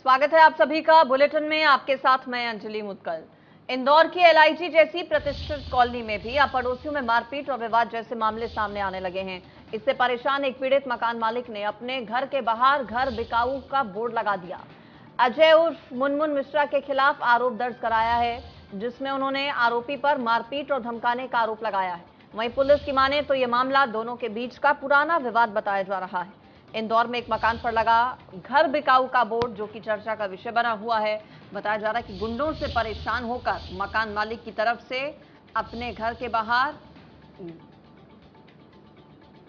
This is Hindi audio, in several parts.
स्वागत है आप सभी का बुलेटिन में। आपके साथ मैं अंजलि मुदगल। इंदौर की एलआईजी जैसी प्रतिष्ठित कॉलोनी में भी अब पड़ोसियों में मारपीट और विवाद जैसे मामले सामने आने लगे हैं। इससे परेशान एक पीड़ित मकान मालिक ने अपने घर के बाहर घर बिकाऊ का बोर्ड लगा दिया। अजय उर्फ मुनमुन मिश्रा के खिलाफ आरोप दर्ज कराया है, जिसमें उन्होंने आरोपी पर मारपीट और धमकाने का आरोप लगाया है। वहीं पुलिस की माने तो यह मामला दोनों के बीच का पुराना विवाद बताया जा रहा है। इंदौर में एक मकान पर लगा घर बिकाऊ का बोर्ड जो कि चर्चा का विषय बना हुआ है। बताया जा रहा है कि गुंडों से परेशान होकर मकान मालिक की तरफ से अपने घर के बाहर।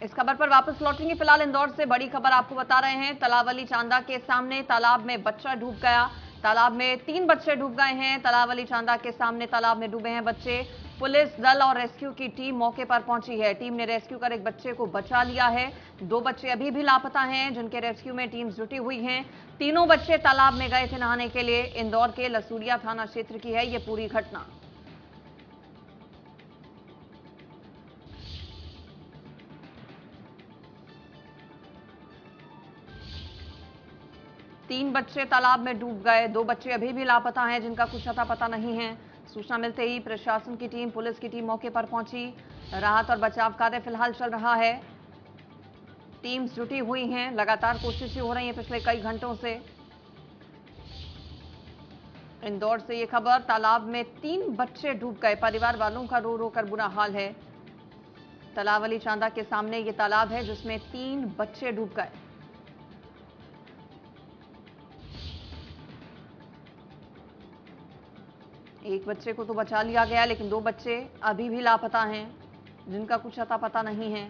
इस खबर पर वापस लौटेंगे। फिलहाल इंदौर से बड़ी खबर आपको बता रहे हैं। तलावली चांदा के सामने तालाब में बच्चा डूब गया। तालाब में 3 बच्चे डूब गए हैं। तलावली चांदा के सामने तालाब में डूबे हैं बच्चे। पुलिस दल और रेस्क्यू की टीम मौके पर पहुंची है। टीम ने रेस्क्यू कर एक बच्चे को बचा लिया है। 2 बच्चे अभी भी लापता हैं, जिनके रेस्क्यू में टीम जुटी हुई हैं। तीनों बच्चे तालाब में गए थे नहाने के लिए। इंदौर के लसूरिया थाना क्षेत्र की है ये पूरी घटना। तीन बच्चे तालाब में डूब गए। 2 बच्चे अभी भी लापता हैं, जिनका कुछ अता पता नहीं है। सूचना मिलते ही प्रशासन की टीम, पुलिस की टीम मौके पर पहुंची। राहत और बचाव कार्य फिलहाल चल रहा है। टीम्स जुटी हुई हैं, लगातार कोशिशें हो रही हैं पिछले कई घंटों से। इंदौर से ये खबर। तालाब में 3 बच्चे डूब गए। परिवार वालों का रो रो कर बुरा हाल है। तलावली चांदा के सामने ये तालाब है जिसमें 3 बच्चे डूब गए। एक बच्चे को तो बचा लिया गया, लेकिन 2 बच्चे अभी भी लापता हैं, जिनका कुछ अता पता नहीं है।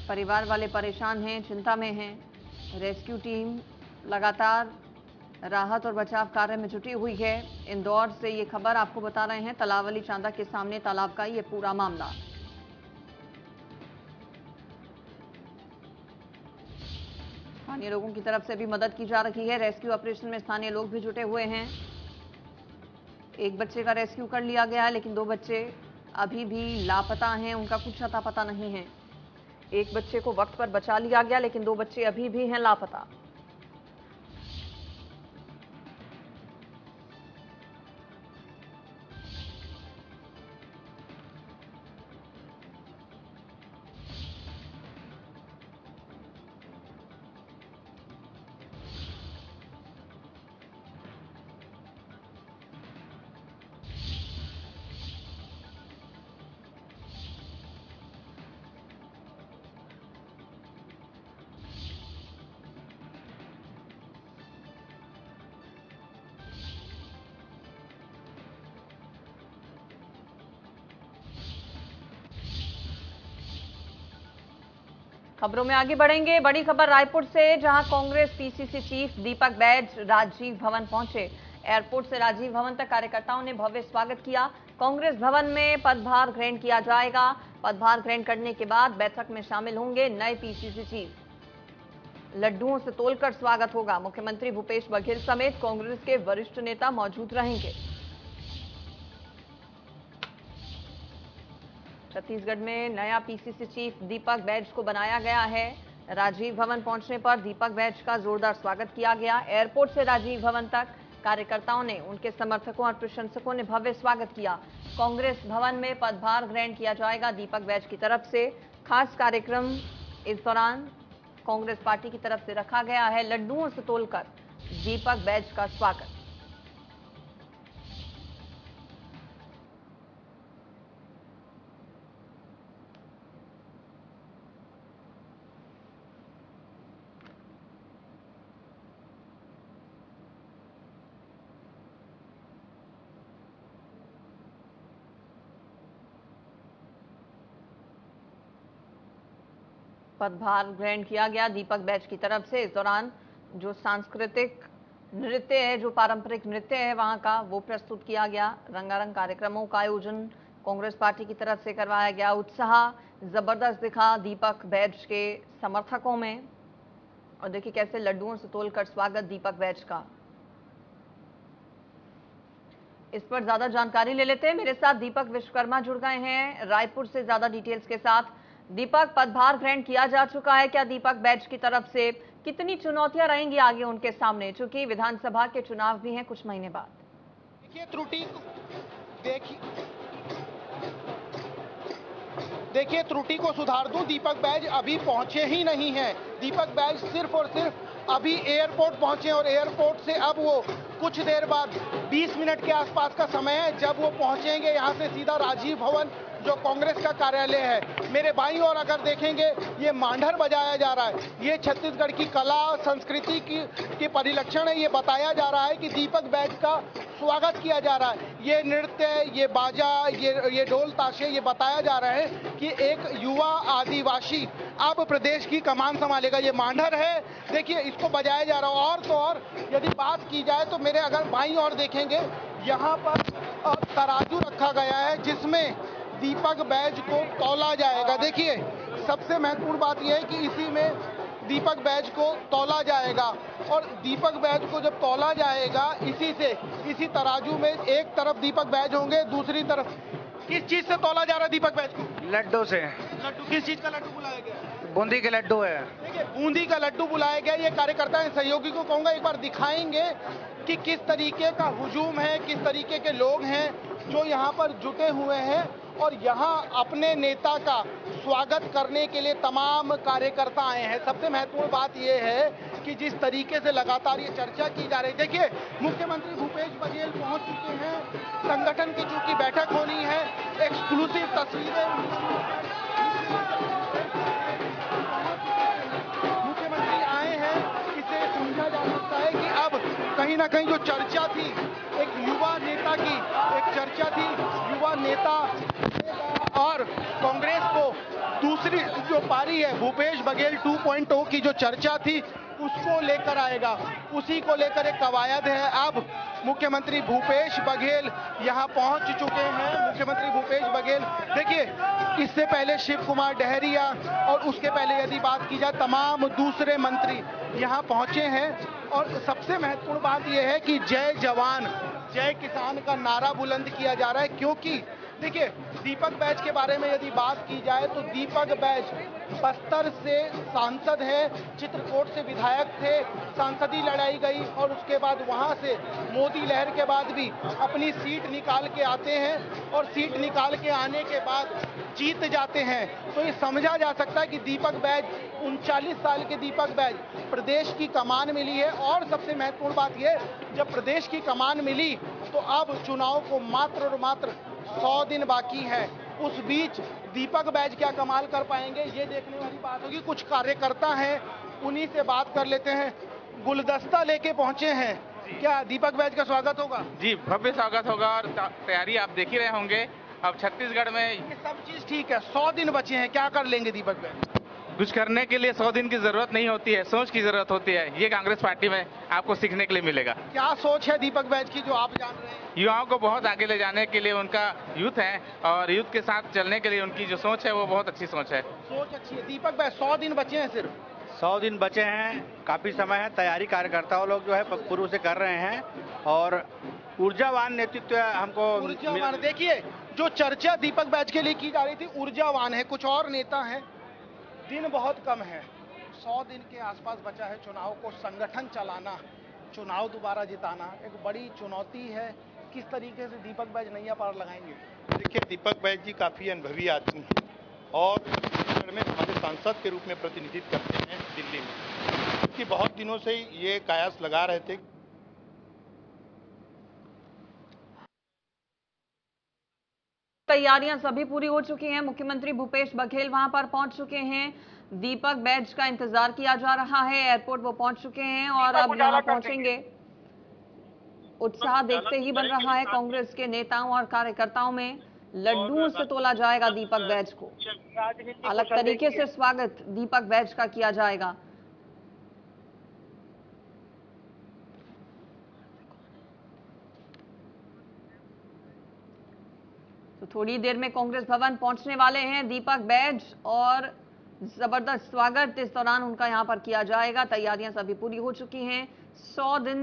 परिवार वाले परेशान हैं, चिंता में हैं। रेस्क्यू टीम लगातार राहत और बचाव कार्य में जुटी हुई है। इंदौर से ये खबर आपको बता रहे हैं। तलावली चांदा के सामने तालाब का ये पूरा मामला। स्थानीय लोगों की तरफ से भी मदद की जा रही है। रेस्क्यू ऑपरेशन में स्थानीय लोग भी जुटे हुए हैं। एक बच्चे का रेस्क्यू कर लिया गया है, लेकिन 2 बच्चे अभी भी लापता हैं, उनका कुछ अता पता नहीं है। एक बच्चे को वक्त पर बचा लिया गया, लेकिन 2 बच्चे अभी भी हैं लापता। खबरों में आगे बढ़ेंगे। बड़ी खबर रायपुर से, जहां कांग्रेस पीसीसी चीफ दीपक बैज राजीव भवन पहुंचे। एयरपोर्ट से राजीव भवन तक कार्यकर्ताओं ने भव्य स्वागत किया। कांग्रेस भवन में पदभार ग्रहण किया जाएगा। पदभार ग्रहण करने के बाद बैठक में शामिल होंगे नए पीसीसी चीफ। लड्डुओं से तोलकर स्वागत होगा। मुख्यमंत्री भूपेश बघेल समेत कांग्रेस के वरिष्ठ नेता मौजूद रहेंगे। छत्तीसगढ़ में नया पीसीसी चीफ दीपक बैज को बनाया गया है। राजीव भवन पहुंचने पर दीपक बैज का जोरदार स्वागत किया गया। एयरपोर्ट से राजीव भवन तक कार्यकर्ताओं ने, उनके समर्थकों और प्रशंसकों ने भव्य स्वागत किया। कांग्रेस भवन में पदभार ग्रहण किया जाएगा दीपक बैज की तरफ से। खास कार्यक्रम इस दौरान कांग्रेस पार्टी की तरफ से रखा गया है। लड्डुओं से तोलकर दीपक बैज का स्वागत। पदभार ग्रहण किया गया दीपक बैज की तरफ से। इस दौरान जो सांस्कृतिक नृत्य है, जो पारंपरिक नृत्य है वहां का, वो प्रस्तुत किया गया। रंगारंग कार्यक्रमों का आयोजन कांग्रेस पार्टी की तरफ से करवाया गया। उत्साह जबरदस्त दिखा दीपक बैज के समर्थकों में। और देखिए कैसे लड्डुओं से तोलकर स्वागत दीपक बैज का। इस पर ज्यादा जानकारी ले लेते हैं। मेरे साथ दीपक विश्वकर्मा जुड़ गए हैं रायपुर से ज्यादा डिटेल्स के साथ। दीपक, पदभार ग्रहण किया जा चुका है क्या दीपक बैज की तरफ से? कितनी चुनौतियां रहेंगी आगे उनके सामने, चूंकि विधानसभा के चुनाव भी हैं कुछ महीने बाद? देखिए त्रुटि को सुधार दूं, दीपक बैज अभी पहुंचे ही नहीं हैं। दीपक बैज सिर्फ और सिर्फ अभी एयरपोर्ट पहुंचे और एयरपोर्ट से अब वो कुछ देर बाद 20 मिनट के आसपास का समय है जब वो पहुंचेंगे यहाँ से सीधा राजीव भवन जो कांग्रेस का कार्यालय है। मेरे बाईं ओर अगर देखेंगे ये मांडर बजाया जा रहा है। ये छत्तीसगढ़ की कला संस्कृति की परिलक्षण है। ये बताया जा रहा है कि दीपक बैज का स्वागत किया जा रहा है। ये नृत्य, ये बाजा, ये ढोल ताशे, ये बताया जा रहा है कि एक युवा आदिवासी अब प्रदेश की कमान संभालेगा। ये मांडर है, देखिए इसको बजाया जा रहा है। और तो और यदि बात की जाए तो मेरे अगर बाईं ओर देखेंगे यहाँ पर तराजू रखा गया है जिसमें दीपक बैज को तौला जाएगा। देखिए सबसे महत्वपूर्ण बात यह है कि इसी में दीपक बैज को तौला जाएगा और दीपक बैज को जब तौला जाएगा इसी तराजू में एक तरफ दीपक बैज होंगे, दूसरी तरफ किस चीज से तौला जा रहा है दीपक बैज को? लड्डू से। लड्डू, किस चीज का लड्डू बुलाया गया? बूंदी के लड्डू है। देखिए बूंदी का लड्डू बुलाया गया। ये कार्यकर्ता हैं, सहयोगी को कहूंगा एक बार दिखाएंगे कि किस तरीके का हुजूम है, किस तरीके के लोग हैं जो यहाँ पर जुटे हुए हैं और यहाँ अपने नेता का स्वागत करने के लिए तमाम कार्यकर्ता आए हैं। सबसे महत्वपूर्ण बात यह है कि जिस तरीके से लगातार ये चर्चा की जा रही है, देखिए मुख्यमंत्री भूपेश बघेल पहुंच चुके हैं। संगठन की चूंकि बैठक होनी है, एक्सक्लूसिव तस्वीरें मुख्यमंत्री आए हैं। इसे समझा जा सकता है कि अब कहीं ना कहीं जो चर्चा थी एक युवा नेता की, एक चर्चा थी युवा नेता और कांग्रेस को दूसरी जो पारी है भूपेश बघेल 2.0 की जो चर्चा थी उसको लेकर आएगा। उसी को लेकर एक कवायद है। अब मुख्यमंत्री भूपेश बघेल यहां पहुंच चुके हैं। मुख्यमंत्री भूपेश बघेल, देखिए इससे पहले शिव कुमार डहरिया और उसके पहले यदि बात की जाए तमाम दूसरे मंत्री यहां पहुंचे हैं। और सबसे महत्वपूर्ण बात यह है कि जय जवान जय किसान का नारा बुलंद किया जा रहा है, क्योंकि देखिए दीपक बैज के बारे में यदि बात की जाए तो दीपक बैज बस्तर से सांसद है, चित्रकूट से विधायक थे, सांसदी लड़ाई गई और उसके बाद वहां से मोदी लहर के बाद भी अपनी सीट निकाल के आते हैं और सीट निकाल के आने के बाद जीत जाते हैं। तो ये समझा जा सकता है कि दीपक बैज 39 साल के दीपक बैज प्रदेश की कमान मिली है। और सबसे महत्वपूर्ण बात यह, जब प्रदेश की कमान मिली तो अब चुनाव को मात्र और मात्र 100 दिन बाकी है। उस बीच दीपक बैज क्या कमाल कर पाएंगे ये देखने वाली बात होगी। कुछ कार्यकर्ता हैं, उन्हीं से बात कर लेते हैं। गुलदस्ता लेके पहुंचे हैं, क्या दीपक बैज का स्वागत होगा? जी भव्य स्वागत होगा और तैयारी आप देख ही रहे होंगे। अब छत्तीसगढ़ में ये सब चीज ठीक है, 100 दिन बचे हैं, क्या कर लेंगे दीपक बैज? कुछ करने के लिए 100 दिन की जरूरत नहीं होती है, सोच की जरूरत होती है। ये कांग्रेस पार्टी में आपको सीखने के लिए मिलेगा। क्या सोच है दीपक बैज की जो आप जान रहे हैं? युवाओं को बहुत आगे ले जाने के लिए उनका यूथ है और यूथ के साथ चलने के लिए उनकी जो सोच है वो बहुत अच्छी सोच है। सोच अच्छी है। दीपक बैज 100 दिन बचे हैं, सिर्फ 100 दिन बचे हैं, काफी समय है। तैयारी कार्यकर्ताओं लोग जो है पूर्व से कर रहे हैं और ऊर्जावान नेतृत्व हमको ऊर्जावान। देखिए जो चर्चा दीपक बैज के लिए की जा रही थी ऊर्जावान है, कुछ और नेता हैं। दिन बहुत कम है, 100 दिन के आसपास बचा है चुनाव को संगठन चलाना, चुनाव दोबारा जिताना एक बड़ी चुनौती है। किस तरीके से दीपक बैज नैया पार लगाएंगे? देखिए दीपक बैज जी काफ़ी अनुभवी आदमी हैं और छत्तीसगढ़ में हमारे सांसद के रूप में प्रतिनिधित्व करते हैं दिल्ली में, कि बहुत दिनों से ये कयास लगा रहे थे। तैयारियां सभी पूरी हो चुकी हैं। मुख्यमंत्री भूपेश बघेल वहां पर पहुंच चुके हैं। दीपक बैज का इंतजार किया जा रहा है। एयरपोर्ट वो पहुंच चुके हैं और अब यहां पहुंचेंगे। उत्साह देखते ही बन रहा है कांग्रेस के नेताओं और कार्यकर्ताओं में। लड्डुओं से तोला जाएगा दीपक बैज को। अलग तरीके से स्वागत दीपक बैज का किया जाएगा। तो थोड़ी देर में कांग्रेस भवन पहुंचने वाले हैं दीपक बैज और जबरदस्त स्वागत इस दौरान उनका यहां पर किया जाएगा। तैयारियां सभी पूरी हो चुकी हैं। 100 दिन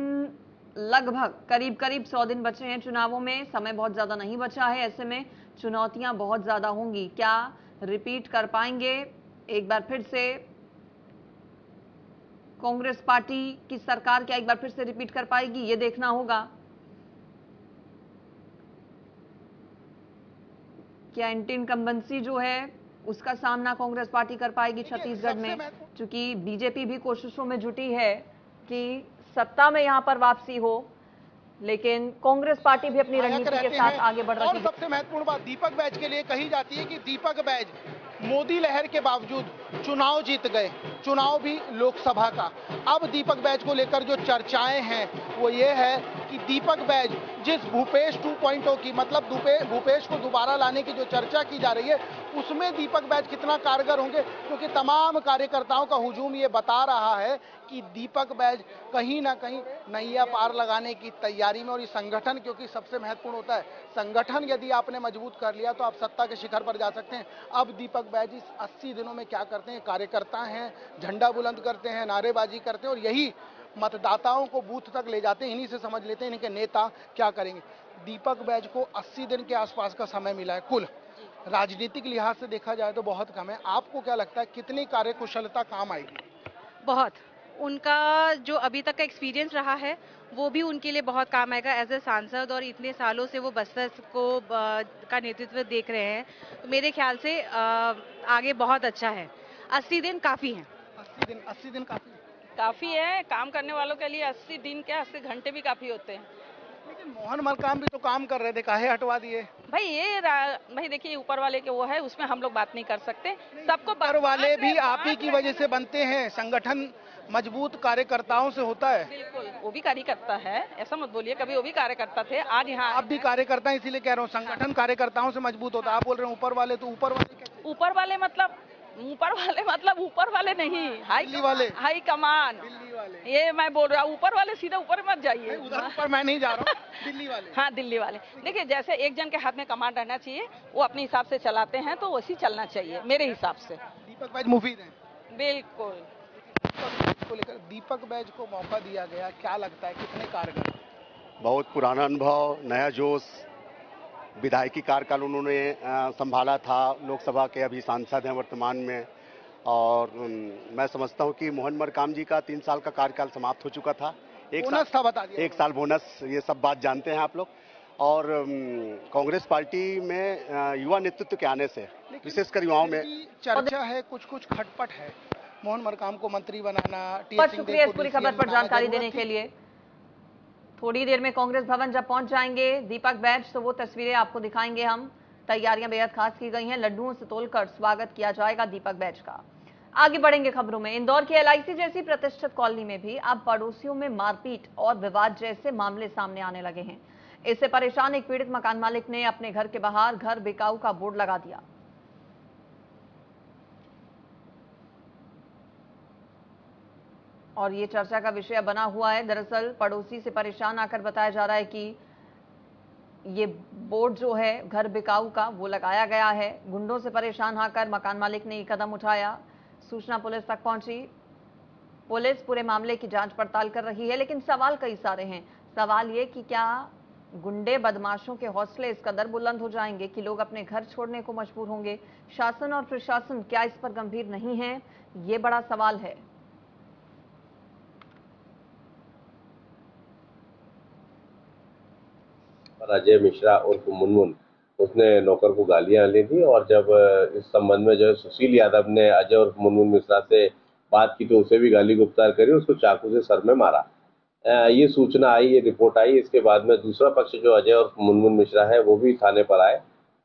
लगभग करीब 100 दिन बचे हैं चुनावों में। समय बहुत ज्यादा नहीं बचा है, ऐसे में चुनौतियां बहुत ज्यादा होंगी। क्या रिपीट कर पाएंगे एक बार फिर से कांग्रेस पार्टी की सरकार क्या एक बार फिर से रिपीट कर पाएगी, ये देखना होगा। क्या एंटी इनकम्बेंसी जो है उसका सामना कांग्रेस पार्टी कर पाएगी छत्तीसगढ़ में, क्योंकि बीजेपी भी कोशिशों में जुटी है कि सत्ता में यहां पर वापसी हो, लेकिन कांग्रेस पार्टी भी अपनी रणनीति के साथ आगे बढ़ रही है। और सबसे महत्वपूर्ण बात दीपक बैज के लिए कही जाती है कि दीपक बैज मोदी लहर के बावजूद चुनाव जीत गए, चुनाव भी लोकसभा का। अब दीपक बैज को लेकर जो चर्चाएं हैं वो ये है कि दीपक बैज जिस भूपेश 2.0 की मतलब भूपेश को दोबारा लाने की जो चर्चा की जा रही है उसमें दीपक बैज कितना कारगर होंगे, क्योंकि तमाम कार्यकर्ताओं का हुजूम ये बता रहा है कि दीपक बैज कहीं ना कहीं नैया पार लगाने की तैयारी में। और ये संगठन, क्योंकि सबसे महत्वपूर्ण होता है संगठन, यदि आपने मजबूत कर लिया तो आप सत्ता के शिखर पर जा सकते हैं। अब दीपक बैज इस 80 दिनों में क्या करते हैं, कार्यकर्ता हैं, झंडा बुलंद करते हैं, नारेबाजी करते हैं और यही मतदाताओं को बूथ तक ले जाते हैं। इन्हीं से समझ लेते हैं इनके नेता क्या करेंगे। दीपक बैज को 80 दिन के आसपास का समय मिला है, कुल राजनीतिक लिहाज से देखा जाए तो बहुत कम है। आपको क्या लगता है कितनी कार्यकुशलता काम आएगी? बहुत, उनका जो अभी तक का एक्सपीरियंस रहा है वो भी उनके लिए बहुत काम आएगा एज ए सांसद, और इतने सालों से वो बस्तर को का नेतृत्व देख रहे हैं, तो मेरे ख्याल से आगे बहुत अच्छा है। 80 दिन काफ़ी हैं। 80 दिन काफी है काम करने वालों के लिए। 80 दिन क्या 80 घंटे भी काफी होते हैं। लेकिन मोहन मरकाम भी तो काम कर रहे थे, काहे हटवा दिए? भाई देखिए ऊपर वाले के वो है, उसमें हम लोग बात नहीं कर सकते। सबको ऊपर वाले भी आप ही की वजह से बनते हैं, संगठन मजबूत कार्यकर्ताओं से होता है। बिल्कुल, वो भी कार्यकर्ता है, ऐसा मत बोलिए, कभी वो भी कार्यकर्ता थे, आज यहाँ आप भी कार्यकर्ता हैं, इसीलिए कह रहा हूँ संगठन कार्यकर्ताओं से मजबूत होता है। आप बोल रहे हैं ऊपर वाले, तो ऊपर वाले कैसे? ऊपर वाले मतलब ऊपर वाले नहीं, हाई कमान, दिल्ली वाले। ये मैं बोल रहा हूँ, ऊपर वाले सीधा ऊपर मत जाइए। उधर ऊपर मैं नहीं जा रहा हूँ, दिल्ली वाले। हाँ, दिल्ली वाले। देखिए जैसे एक जन के हाथ में कमान रहना चाहिए, वो अपने हिसाब से चलाते हैं तो वैसे चलना चाहिए मेरे हिसाब से। दीपक बैज मुफीद हैं। बिल्कुल। को लेकर दीपक बैज को मौका दिया गया, क्या लगता है कितने कारगर? बहुत पुराना अनुभव, नया जोश, विधायकी कार्यकाल उन्होंने संभाला था, लोकसभा के अभी सांसद हैं वर्तमान में। और मैं समझता हूं कि मोहन मरकाम जी का 3 साल का कार्यकाल समाप्त हो चुका था। बोनस था, बता दिया। 1 साल बोनस, ये सब बात जानते हैं आप लोग। और कांग्रेस पार्टी में युवा नेतृत्व के आने से विशेषकर युवाओं में चर्चा है, कुछ खटपट है मोहन मरकाम को मंत्री बनाना। बहुत शुक्रिया इस पूरी खबर पर जानकारी देने के लिए। थोड़ी देर में कांग्रेस भवन जब पहुंच जाएंगे दीपक बैज, तो वो तस्वीरें आपको दिखाएंगे हम। तैयारियां बेहद खास की गई हैं, लड्डुओं से तोलकर स्वागत किया जाएगा दीपक बैज का। आगे बढ़ेंगे खबरों में। इंदौर की LIC जैसी प्रतिष्ठित कॉलोनी में भी अब पड़ोसियों में मारपीट और विवाद जैसे मामले सामने आने लगे हैं। इससे परेशान एक पीड़ित मकान मालिक ने अपने घर के बाहर घर बिकाऊ का बोर्ड लगा दिया। और ये चर्चा का विषय बना हुआ है। दरअसल पड़ोसी से परेशान आकर बताया जा रहा है कि ये बोर्ड जो है घर बिकाऊ का वो लगाया गया है। गुंडों से परेशान आकर मकान मालिक ने ये कदम उठाया। सूचना पुलिस तक पहुंची। पुलिस पूरे मामले की जांच पड़ताल कर रही है, लेकिन सवाल कई सारे हैं। सवाल ये कि क्या गुंडे बदमाशों के हौसले इस कदर बुलंद हो जाएंगे कि लोग अपने घर छोड़ने को मजबूर होंगे? शासन और प्रशासन क्या इस पर गंभीर नहीं है? ये बड़ा सवाल है। अजय मिश्रा उर्फ मुनमुन, उसने नौकर को गालियां ली थी, और जब इस संबंध में जो है सुशील यादव ने अजय उर्फ मुनमुन मिश्रा से बात की तो उसे भी गाली गुप्तार करी, उसको चाकू से सर में मारा। ये सूचना आई, ये रिपोर्ट आई। इसके बाद में दूसरा पक्ष जो अजय उर्फ मुनमुन मिश्रा है वो भी थाने पर आए,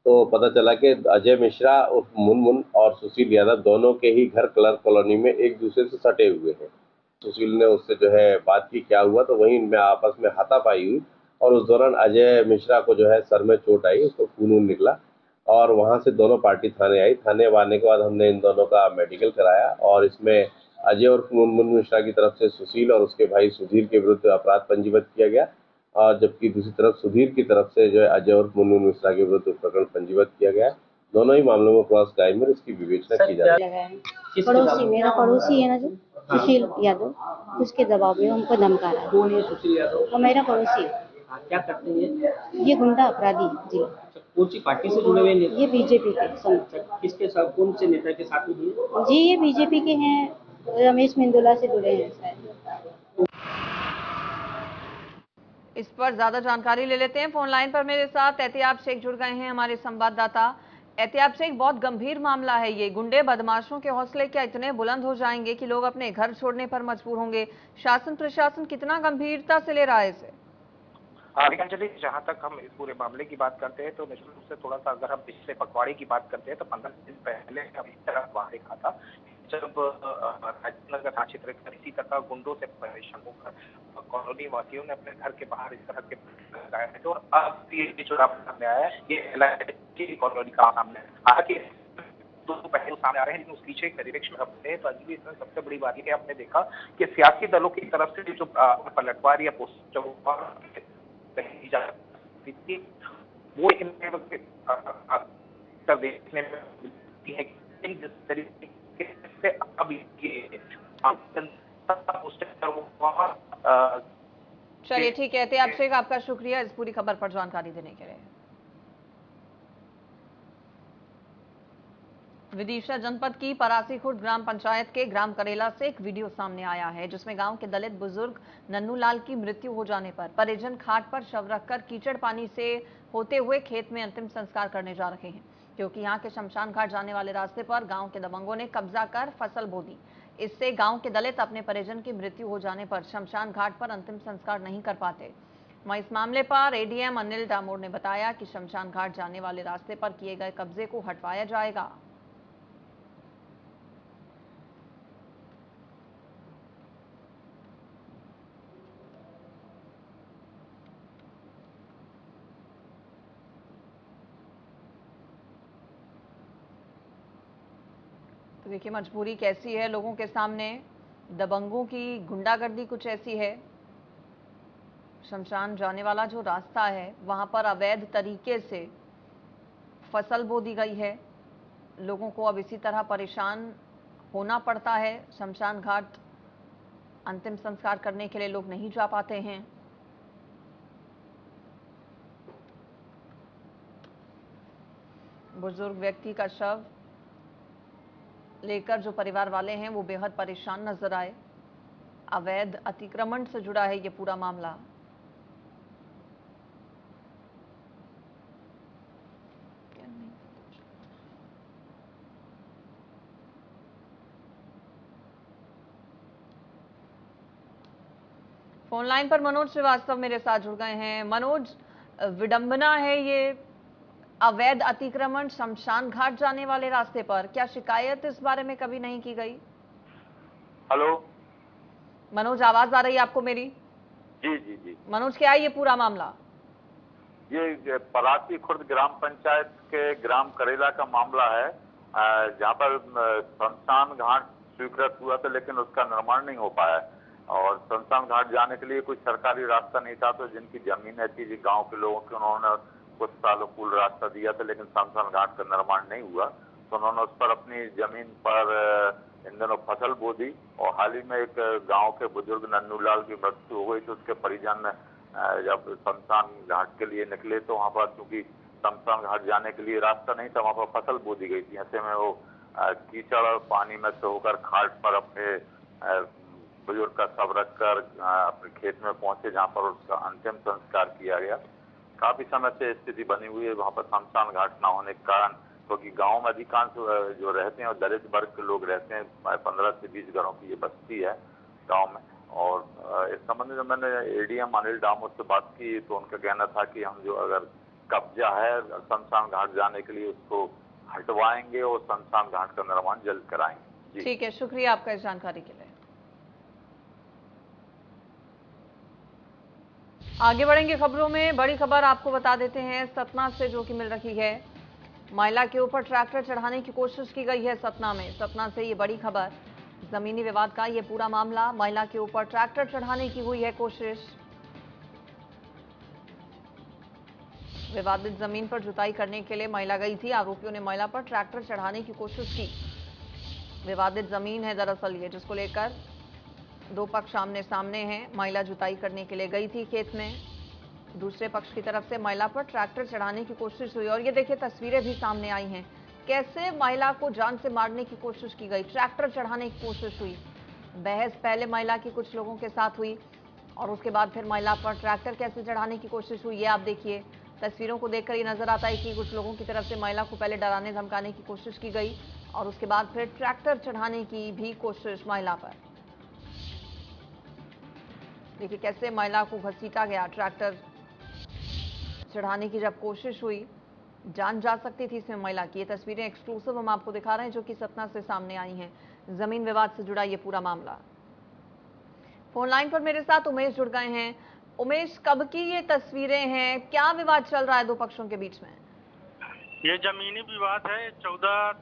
तो पता चला कि अजय मिश्रा उर्फ मुनमुन और सुशील यादव दोनों के ही घर क्लर्क कॉलोनी में एक दूसरे से सटे हुए हैं। सुशील ने उससे जो है बात की, क्या हुआ, तो वहीं इनमें आपस में हाथापाई हुई, और उस दौरान अजय मिश्रा को जो है सर में चोट आई, उसको खून निकला, और वहां से दोनों पार्टी थाने आई। थाने आने के बाद हमने इन दोनों का मेडिकल कराया, और इसमें अजय और मुनमुन मिश्रा की तरफ से सुशील और उसके भाई सुधीर के विरुद्ध अपराध पंजीबद्ध किया गया, और जबकि दूसरी तरफ सुधीर की तरफ से जो है अजय और मुनमुन मिश्रा के विरुद्ध प्रकरण पंजीबद्ध किया गया। दोनों ही मामलों में क्रॉस क्राइम में इसकी विवेचना की जा रही है। पड़ोसी, मेरा पड़ोसी है ना जो सुशील यादव, उसके दबाव में हमको धमका रहा है। कौन है सुशील यादव? वो मेरा पड़ोसी है। क्या करते हैं ये गुंडा अपराधी जी। कौन सी पार्टी से जुड़े हुए नेता? ये बीजेपी के संग। किसके साथ, कौन से नेता के साथ में? जी ये बीजेपी के हैं, रमेश मेंदोला से जुड़े हैं शायद। इस पर ज्यादा जानकारी ले लेते हैं। फोन लाइन पर मेरे साथ एहतियाब शेख जुड़ गए हैं, हमारे संवाददाता। एहतियाब शेख, बहुत गंभीर मामला है ये। गुंडे बदमाशों के हौसले क्या इतने बुलंद हो जाएंगे कि लोग अपने घर छोड़ने पर मजबूर होंगे? शासन प्रशासन कितना गंभीरता से ले रहा है इसे? अंजलि, जहाँ तक हम इस पूरे मामले की बात करते हैं तो निश्चित रूप से थोड़ा सा अगर हम पिछले पखवाड़े की बात करते हैं तो 15 दिन पहले हम इस तरह वहाँ देखा था जब राजनगर थाना क्षेत्र में इसी तरह गुंडों से परेशान होकर कॉलोनी वासियों ने अपने घर के बाहर इस तरह के लगाए थे। और अब ये जो सामने आया है ये LIG कॉलोनी का सामने हालांकि दो पहलू सामने आ रहे हैं, लेकिन उस पीछे एक निरीक्षण करते हैं तो अभी इसमें सबसे बड़ी बात यह हमने देखा कि सियासी दलों की तरफ से जो पलटवार या पोस्टर कही जा सकती थी वो देखने में मिलती है कि जिस तरीके से अब ये चलिए ठीक है एहतियाब शेख, आपका शुक्रिया इस पूरी खबर पर जानकारी देने के लिए। विदिशा जनपद की परासी खुर्द ग्राम पंचायत के ग्राम करेला से एक वीडियो सामने आया है जिसमें गांव के दलित बुजुर्ग नन्नू लाल की मृत्यु हो जाने पर परिजन खाट पर शव रखकर कीचड़ पानी से होते हुए खेत में अंतिम संस्कार करने जा रहे हैं, क्योंकि यहां के शमशान घाट जाने वाले रास्ते पर गांव के दबंगों ने कब्जा कर फसल बो दी। इससे गांव के दलित अपने परिजन की मृत्यु हो जाने पर शमशान घाट पर अंतिम संस्कार नहीं कर पाते। वहीं इस मामले पर ADM अनिल डामोर ने बताया कि शमशान घाट जाने वाले रास्ते पर किए गए कब्जे को हटवाया जाएगा। तो देखिए मजबूरी कैसी है लोगों के सामने, दबंगों की गुंडागर्दी कुछ ऐसी है। शमशान जाने वाला जो रास्ता है वहां पर अवैध तरीके से फसल बो दी गई है। लोगों को अब इसी तरह परेशान होना पड़ता है। शमशान घाट अंतिम संस्कार करने के लिए लोग नहीं जा पाते हैं। बुजुर्ग व्यक्ति का शव लेकर जो परिवार वाले हैं वो बेहद परेशान नजर आए। अवैध अतिक्रमण से जुड़ा है ये पूरा मामला। फोन लाइन पर मनोज श्रीवास्तव मेरे साथ जुड़ गए हैं। मनोज, विडंबना है ये अवैध अतिक्रमण शमशान घाट जाने वाले रास्ते पर, क्या शिकायत इस बारे में कभी नहीं की गई? हेलो मनोज, आवाज आ रही है आपको मेरी? जी जी जी। मनोज, क्या है ये पूरा मामला? ये परासी खुर्द ग्राम पंचायत के ग्राम करेला का मामला है, जहाँ पर शमशान घाट स्वीकृत हुआ था लेकिन उसका निर्माण नहीं हो पाया और शमशान घाट जाने के लिए कोई सरकारी रास्ता नहीं था। तो जिनकी जमीनें थी जी गाँव के लोगों की, उन्होंने कुछ सालों पूर्व रास्ता दिया था लेकिन शमशान घाट का निर्माण नहीं हुआ। तो उन्होंने उस पर अपनी जमीन पर इन दिनों फसल बो दी और हाल ही में एक गांव के बुजुर्ग नन्नू लाल की मृत्यु हो गई। तो उसके परिजन जब शमशान घाट के लिए निकले तो वहाँ पर क्योंकि शमशान घाट जाने के लिए रास्ता नहीं था, वहाँ पर फसल बो दी गई थी। ऐसे में वो कीचड़ और पानी में से होकर खाट पर अपने बुजुर्ग का शव रखकर अपने खेत में पहुंचे जहाँ पर उसका अंतिम संस्कार किया गया। काफी समय से स्थिति बनी हुई है वहाँ पर शमशान घाट न होने के कारण, क्योंकि गांव में अधिकांश जो रहते हैं और दलित वर्ग के लोग रहते हैं। 15 से 20 घरों की ये बस्ती है गांव में। और इस संबंध में मैंने ADM अनिल डामोर से बात की तो उनका कहना था कि हम जो अगर कब्जा है शमशान घाट जाने के लिए उसको हटवाएंगे और शमशान घाट का निर्माण जल्द कराएंगे। ठीक है, शुक्रिया आपका इस जानकारी के लिए। आगे बढ़ेंगे खबरों में। बड़ी खबर आपको बता देते हैं सतना से जो कि मिल रही है। महिला के ऊपर ट्रैक्टर चढ़ाने की कोशिश की गई है सतना में। सतना से ये बड़ी खबर, जमीनी विवाद का ये पूरा मामला। महिला के ऊपर ट्रैक्टर चढ़ाने की हुई है कोशिश। विवादित जमीन पर जुताई करने के लिए महिला गई थी। आरोपियों ने महिला पर ट्रैक्टर चढ़ाने की कोशिश की। विवादित जमीन है दरअसल ये, जिसको लेकर दो पक्ष आमने सामने हैं। महिला जुताई करने के लिए गई थी खेत में, दूसरे पक्ष की तरफ से महिला पर ट्रैक्टर चढ़ाने की कोशिश हुई। और ये देखिए तस्वीरें भी सामने आई हैं, कैसे महिला को जान से मारने की कोशिश की गई, ट्रैक्टर चढ़ाने की कोशिश हुई। बहस पहले महिला की कुछ लोगों के साथ हुई और उसके बाद फिर महिला पर ट्रैक्टर कैसे चढ़ाने की कोशिश हुई, ये आप देखिए। तस्वीरों को देखकर ये नजर आता है कि कुछ लोगों की तरफ से महिला को पहले डराने धमकाने की कोशिश की गई और उसके बाद फिर ट्रैक्टर चढ़ाने की भी कोशिश महिला पर। देखिए कैसे महिला को घसीटा गया, ट्रैक्टर चढ़ाने की जब कोशिश हुई, जान जा सकती थी इसमें महिला की। ये तस्वीरें एक्सक्लूसिव हम आपको दिखा रहे हैं जो कि सतना से सामने आई हैं। जमीन विवाद से जुड़ा ये पूरा मामला। फोन लाइन पर मेरे साथ उमेश जुड़ गए हैं। उमेश, कब की ये तस्वीरें हैं, क्या विवाद चल रहा है दो पक्षों के बीच में? ये जमीनी विवाद है, 14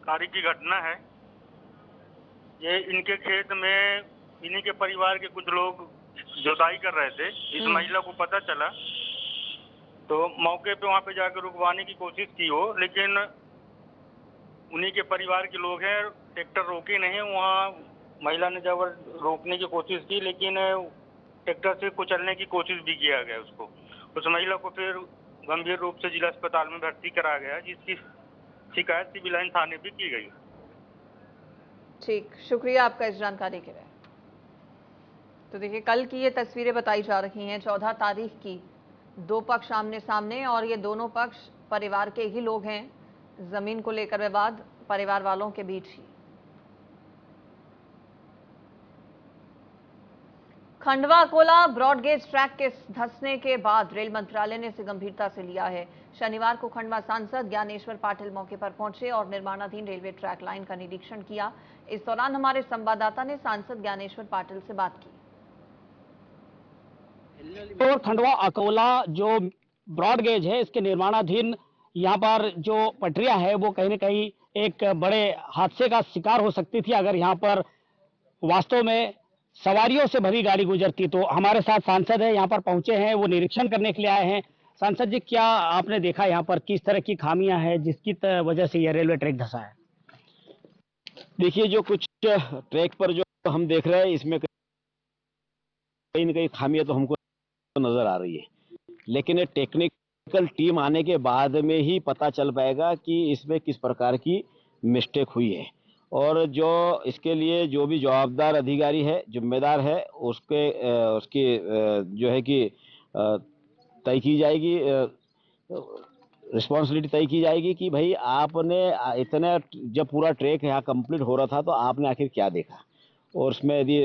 तारीख की घटना है। ये इनके खेत में इन्हीं के परिवार के कुछ लोग जुताई कर रहे थे। इस महिला को पता चला तो मौके पे वहां पे जाकर रुकवाने की कोशिश की हो, लेकिन उन्हीं के परिवार के लोग हैं, ट्रैक्टर रोके नहीं। वहाँ महिला ने जब रोकने की कोशिश की, लेकिन ट्रैक्टर से कुचलने की कोशिश भी किया गया उसको। उस महिला को फिर गंभीर रूप से जिला अस्पताल में भर्ती कराया गया, जिसकी शिकायत सिविल लाइन थाने भी की गई। ठीक, शुक्रिया आपका इस जानकारी के लिए। तो देखिए कल की ये तस्वीरें बताई जा रही हैं, 14 तारीख की, दो पक्ष आमने सामने और ये दोनों पक्ष परिवार के ही लोग हैं। जमीन को लेकर विवाद परिवार वालों के बीच ही। खंडवा अकोला ब्रॉडगेज ट्रैक के धंसने के बाद रेल मंत्रालय ने इसे गंभीरता से लिया है। शनिवार को खंडवा सांसद ज्ञानेश्वर पाटिल मौके पर पहुंचे और निर्माणाधीन रेलवे ट्रैक लाइन का निरीक्षण किया। इस दौरान हमारे संवाददाता ने सांसद ज्ञानेश्वर पाटिल से बात की। और खंडवा अकोला जो ब्रॉडगेज है, इसके निर्माणाधीन यहाँ पर जो पटरियां है वो कहीं न कहीं एक बड़े हादसे का शिकार हो सकती थी अगर यहाँ पर वास्तव में सवारियों से भरी गाड़ी गुजरती। तो हमारे साथ सांसद है, यहाँ पर पहुंचे हैं, वो निरीक्षण करने के लिए आए हैं। सांसद जी, क्या आपने देखा यहाँ पर किस तरह की खामियां हैं जिसकी वजह से यह रेलवे ट्रैक धंसा है? देखिए, जो कुछ ट्रैक पर जो हम देख रहे हैं इसमें कहीं न कहीं खामियां तो हमको नजर आ रही है, लेकिन टेक्निकल टीम आने के बाद में ही पता चल पाएगा कि इसमें किस प्रकार की मिस्टेक हुई है और जो इसके लिए जो भी जवाबदार अधिकारी है, जिम्मेदार है, उसकी जो है कि तय की जाएगी, रिस्पॉन्सिबिलिटी तय की जाएगी कि भाई आपने इतना जब पूरा ट्रैक यहाँ कंप्लीट हो रहा था तो आपने आखिर क्या देखा, और उसमें यदि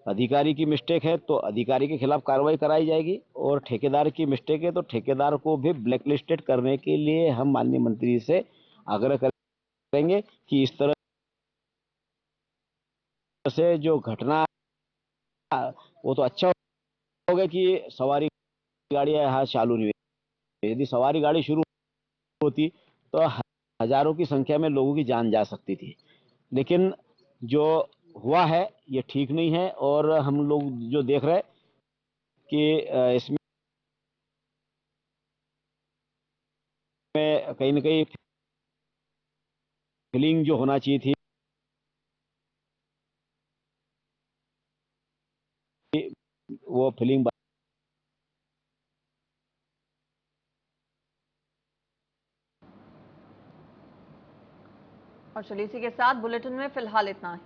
अधिकारी की मिस्टेक है तो अधिकारी के खिलाफ कार्रवाई कराई जाएगी और ठेकेदार की मिस्टेक है तो ठेकेदार को भी ब्लैक लिस्टेड करने के लिए हम माननीय मंत्री से आग्रह करेंगे कि इस तरह से जो घटना वो तो अच्छा होगा कि सवारी गाड़ियां यहाँ चालू नहीं हुई। यदि सवारी गाड़ी शुरू होती तो हजारों की संख्या में लोगों की जान जा सकती थी, लेकिन जो हुआ है ये ठीक नहीं है और हम लोग जो देख रहे हैं कि इसमें कहीं न कहीं फिलिंग जो होना चाहिए थी वो फिलिंग। और चलिए इसी के साथ बुलेटिन में फिलहाल इतना ही।